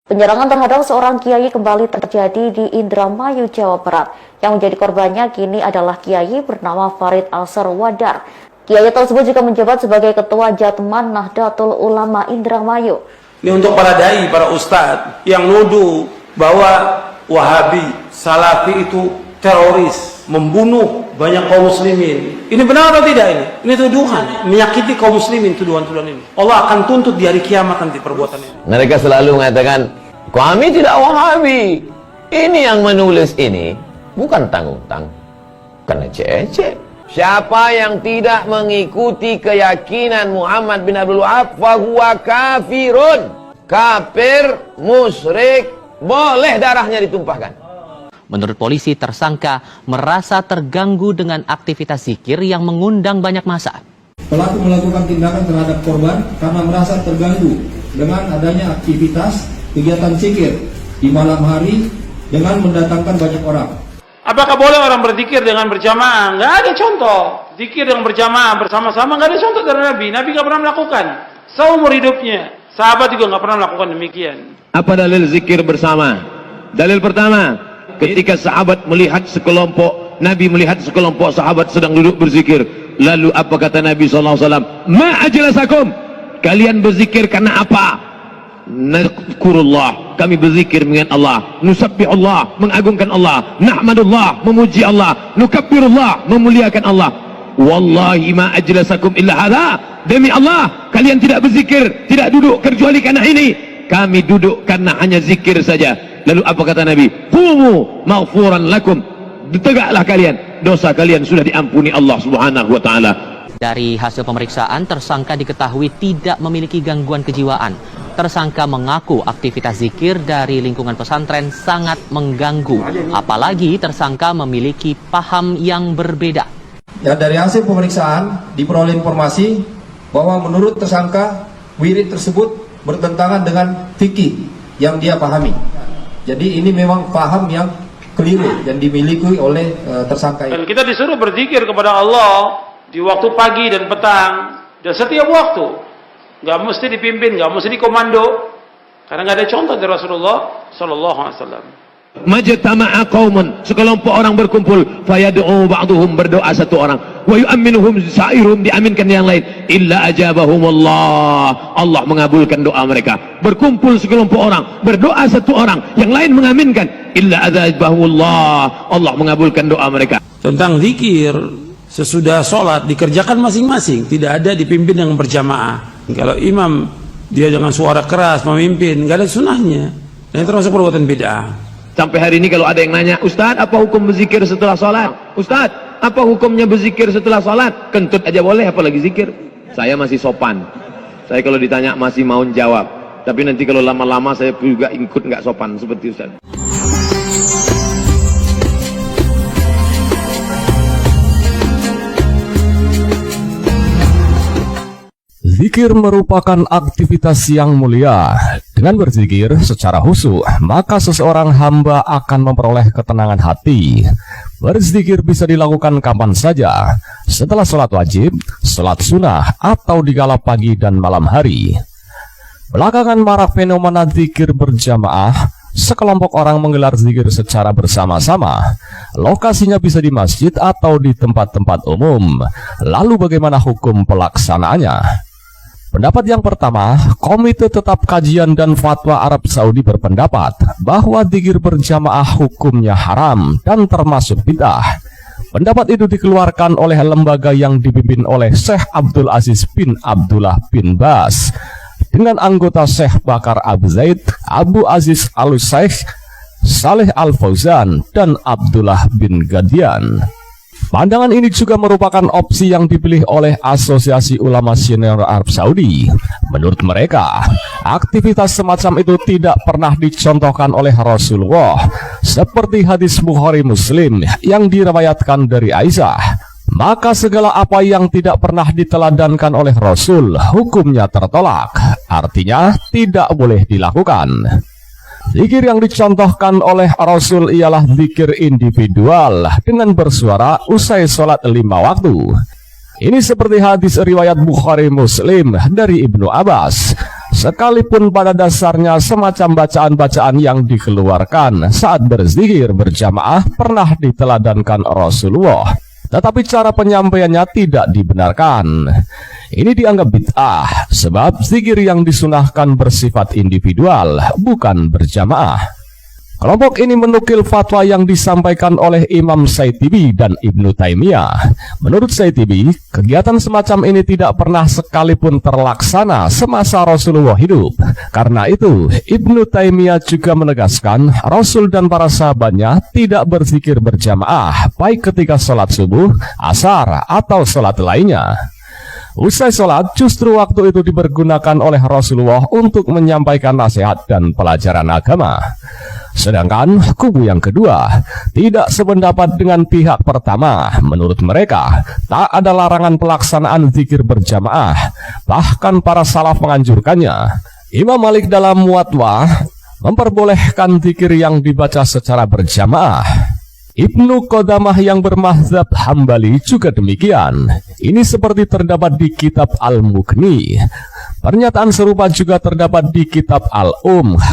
Penyerangan terhadap seorang kiai kembali terjadi di Indramayu, Jawa Barat. Yang menjadi korbannya kini adalah kiai bernama Farid Al-Sarwadar. Kiai tersebut juga menjabat sebagai Ketua Jatman Nahdlatul Ulama Indramayu. Ini untuk para dai, para ustadz yang nuduh bahwa Wahabi, Salafi itu teroris, membunuh banyak kaum muslimin. Ini benar atau tidak ini? Ini tuduhan, menyakiti kaum muslimin tuduhan-tuduhan ini. Allah akan tuntut di hari kiamat nanti perbuatan ini. Mereka selalu mengatakan, kami tidak Wahabi. Ini yang menulis ini bukan tanggung-tanggung, karena cece. Siapa yang tidak mengikuti keyakinan Muhammad bin Abdul Wahab, fahuwa kafirun. Kafir, musyrik, boleh darahnya ditumpahkan. Menurut polisi, tersangka merasa terganggu dengan aktivitas zikir yang mengundang banyak massa. Pelaku melakukan tindakan terhadap korban karena merasa terganggu dengan adanya aktivitas kegiatan zikir di malam hari dengan mendatangkan banyak orang. Apakah boleh orang berzikir dengan berjamaah? Nggak ada contoh. Zikir dengan berjamaah bersama-sama nggak ada contoh dari Nabi. Nabi nggak pernah melakukan. Seumur hidupnya, sahabat juga nggak pernah melakukan demikian. Apa dalil zikir bersama? Dalil pertama, ketika sahabat melihat sekelompok, Nabi melihat sekelompok sahabat sedang duduk berzikir. Lalu apa kata Nabi SAW? Ma ajlasakum? Kalian berzikir karena apa? Nadkurullah, kami berzikir mengingat Allah. Nusabbihullah, mengagungkan Allah. Nahmadullah, memuji Allah. Nukabbirullah, memuliakan Allah. Wallahi ma ajlasakum illa hadha. Demi Allah, kalian tidak berzikir, tidak duduk kecuali karena ini. Kami duduk karena hanya zikir saja. Lalu apa kata Nabi? Qumu maghfuran lakum. Tegaklah kalian, dosa kalian sudah diampuni Allah Subhanahu wa taala. Dari hasil pemeriksaan, tersangka diketahui tidak memiliki gangguan kejiwaan. Tersangka mengaku aktivitas zikir dari lingkungan pesantren sangat mengganggu. Apalagi tersangka memiliki paham yang berbeda. Dan dari hasil pemeriksaan diperoleh informasi bahwa menurut tersangka wirid tersebut bertentangan dengan fikih yang dia pahami. Jadi ini memang paham yang keliru dan dimiliki oleh tersangka ini. Dan kita disuruh berzikir kepada Allah di waktu pagi dan petang dan setiap waktu. Nggak mesti dipimpin, nggak mesti dikomando, karena nggak ada contoh dari Rasulullah Sallallahu Alaihi Wasallam. Majtama'a qaumun, sekelompok orang berkumpul, fayad'u ba'duhum, berdoa satu orang, wa yu'minuhum sa'iruhum, diaminkan yang lain, illa ajabahumullah, Allah mengabulkan doa mereka. Berkumpul sekelompok orang, berdoa satu orang, yang lain mengaminkan, illa ajabahumullah, Allah mengabulkan doa mereka. Tentang zikir sesudah sholat dikerjakan masing-masing, tidak ada dipimpin yang berjamaah. Kalau imam dia dengan suara keras memimpin, nggak ada sunahnya. Dan itu termasuk perbuatan bid'ah. Sampai hari ini kalau ada yang nanya, Ustadz apa hukum berzikir setelah sholat? Ustadz apa hukumnya berzikir setelah sholat? Kentut aja boleh, apalagi zikir. Saya masih sopan. Saya kalau ditanya masih mau jawab. Tapi nanti kalau lama-lama saya juga ikut nggak sopan seperti Ustadz. Zikir merupakan aktivitas yang mulia. Dengan berzikir secara khusyuk, maka seseorang hamba akan memperoleh ketenangan hati. Berzikir bisa dilakukan kapan saja, setelah sholat wajib, sholat sunnah, atau di kala pagi dan malam hari. Belakangan marak fenomena zikir berjamaah. Sekelompok orang menggelar zikir secara bersama-sama. Lokasinya bisa di masjid atau di tempat-tempat umum. Lalu bagaimana hukum pelaksanaannya? Pendapat yang pertama, Komite Tetap Kajian dan Fatwa Arab Saudi berpendapat bahwa zikir berjamaah hukumnya haram dan termasuk bid'ah. Pendapat itu dikeluarkan oleh lembaga yang dipimpin oleh Syekh Abdul Aziz bin Abdullah bin Bas dengan anggota Syekh Bakar Abu Zaid, Abu Aziz Al-Syekh, Saleh Al-Fauzan, dan Abdullah bin Gadian. Pandangan ini juga merupakan opsi yang dipilih oleh Asosiasi Ulama Senior Arab Saudi. Menurut mereka, aktivitas semacam itu tidak pernah dicontohkan oleh Rasulullah, seperti hadis Bukhari Muslim yang diriwayatkan dari Aisyah. Maka segala apa yang tidak pernah diteladankan oleh Rasul, hukumnya tertolak. Artinya, tidak boleh dilakukan. Zikir yang dicontohkan oleh Rasul ialah zikir individual dengan bersuara usai sholat 5 waktu. Ini seperti hadis riwayat Bukhari Muslim dari Ibnu Abbas. sekalipun pada dasarnya semacam bacaan-bacaan yang dikeluarkan saat berzikir berjamaah pernah diteladankan Rasulullah, tetapi cara penyampaiannya tidak dibenarkan. Ini dianggap bid'ah, sebab zikir yang disunahkan bersifat individual, bukan berjamaah. Kelompok ini menukil fatwa yang disampaikan oleh Imam Syaitibi dan Ibnu Taimiyah. Menurut Syaitibi, kegiatan semacam ini tidak pernah sekalipun terlaksana semasa Rasulullah hidup. Karena itu, Ibnu Taimiyah juga menegaskan Rasul dan para sahabatnya tidak berzikir berjamaah, baik ketika sholat subuh, asar, atau sholat lainnya. Usai sholat, justru waktu itu dipergunakan oleh Rasulullah untuk menyampaikan nasihat dan pelajaran agama. Sedangkan kubu yang kedua tidak sependapat dengan pihak pertama. Menurut mereka, tak ada larangan pelaksanaan zikir berjamaah, bahkan para salaf menganjurkannya. Imam Malik dalam Muwatta memperbolehkan zikir yang dibaca secara berjamaah. Ibnu Qodamah yang bermazhab Hambali juga demikian. Ini seperti terdapat di kitab Al-Mughni. Pernyataan serupa juga terdapat di kitab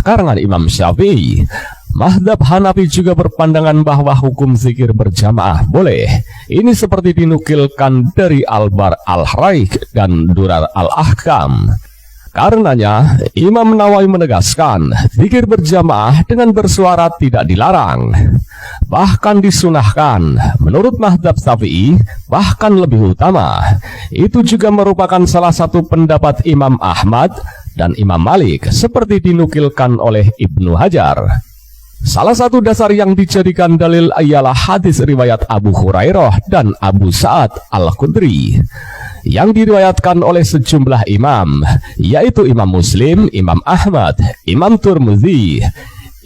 karangan Imam Syafi'i. Mazhab Hanafi juga berpandangan bahwa hukum zikir berjamaah boleh. Ini seperti dinukilkan dari Al-Bar Al-Haraik dan Durar Al-Ahkam. Karenanya, Imam Nawawi menegaskan, zikir berjamaah dengan bersuara tidak dilarang, bahkan disunahkan. Menurut mazhab Syafi'i, bahkan lebih utama. Itu juga merupakan salah satu pendapat Imam Ahmad dan Imam Malik, seperti dinukilkan oleh Ibnu Hajar. Salah satu dasar yang dijadikan dalil ialah hadis riwayat Abu Hurairah dan Abu Sa'ad Al-Khudri yang diriwayatkan oleh sejumlah imam, yaitu Imam Muslim, Imam Ahmad, Imam Tirmidzi,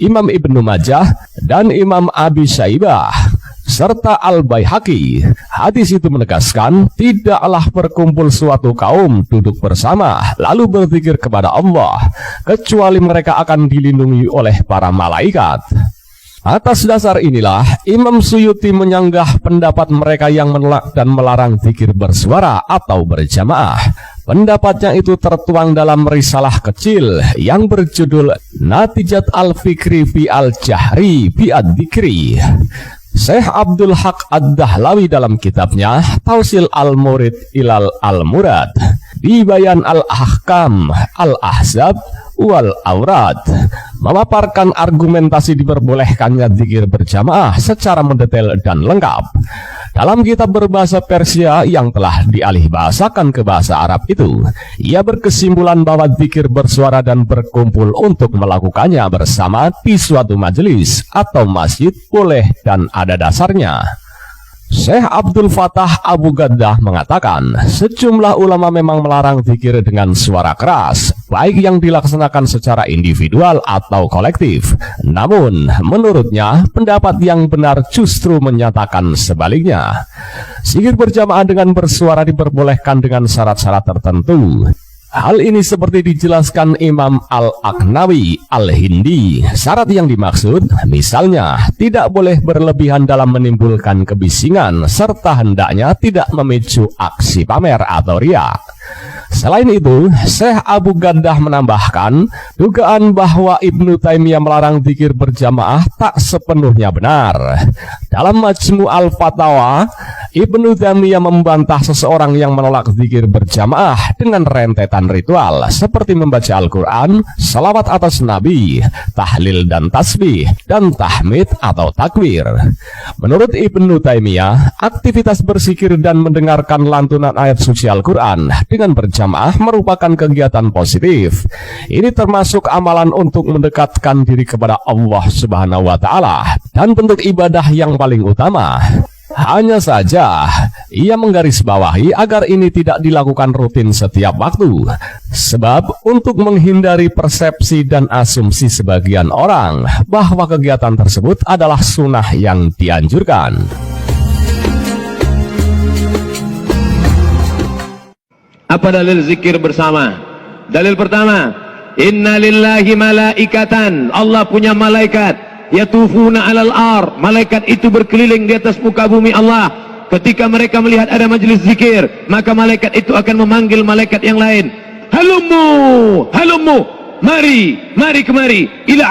Imam Ibnu Majah, dan Imam Abi Syaibah, serta Al-Baihaqi. Hadis itu menegaskan, tidaklah berkumpul suatu kaum duduk bersama lalu berzikir kepada Allah, kecuali mereka akan dilindungi oleh para malaikat. Atas dasar inilah, Imam Suyuti menyanggah pendapat mereka yang menolak dan melarang zikir bersuara atau berjamaah. Pendapatnya itu tertuang dalam risalah kecil yang berjudul Natijat Al-Fikri fi Al-Jahri fi Ad-Dikri. Syekh Abdul Haq Ad-Dahlawi dalam kitabnya Tausil Al-Murid Ilal Al-Murad di Bayan Al-Ahkam Al-Ahzab wal Aurad memaparkan argumentasi diperbolehkannya zikir berjamaah secara mendetail dan lengkap. Dalam kitab berbahasa Persia yang telah dialih bahasakan ke bahasa Arab itu, ia berkesimpulan bahwa zikir bersuara dan berkumpul untuk melakukannya bersama di suatu majelis atau masjid boleh dan ada dasarnya. Syekh Abdul Fattah Abu Gaddah mengatakan, sejumlah ulama memang melarang zikir dengan suara keras, baik yang dilaksanakan secara individual atau kolektif. Namun, menurutnya, pendapat yang benar justru menyatakan sebaliknya. Zikir berjamaah dengan bersuara diperbolehkan dengan syarat-syarat tertentu. Hal ini seperti dijelaskan Imam Al-Aqnawi Al-Hindi. Syarat yang dimaksud, misalnya, tidak boleh berlebihan dalam menimbulkan kebisingan, serta hendaknya tidak memicu aksi pamer atau riak. Selain itu, Syekh Abu Gaddah menambahkan, dugaan bahwa Ibnu Taimiyah melarang zikir berjamaah tak sepenuhnya benar. Dalam Majmu' Al-Fatawa, Ibnu Taimiyah membantah seseorang yang menolak zikir berjamaah dengan rentetan ritual seperti membaca Al-Quran, salawat atas Nabi, tahlil dan tasbih, dan tahmid atau takwir. Menurut Ibnu Taimiyah, aktivitas berzikir dan mendengarkan lantunan ayat suci Al-Quran dengan berjamaah merupakan kegiatan positif. Ini termasuk amalan untuk mendekatkan diri kepada Allah Subhanahu wa Ta'ala dan bentuk ibadah yang paling utama. Hanya saja, ia menggarisbawahi agar ini tidak dilakukan rutin setiap waktu. Sebab untuk menghindari persepsi dan asumsi sebagian orang bahwa kegiatan tersebut adalah sunnah yang dianjurkan. Apa dalil zikir bersama? Dalil pertama, inna lillahi malaikatan, Allah punya malaikat, yatufuna alal ar, malaikat itu berkeliling di atas muka bumi Allah. Ketika mereka melihat ada majelis zikir, maka malaikat itu akan memanggil malaikat yang lain. Halummu, halummu, mari, mari kemari ila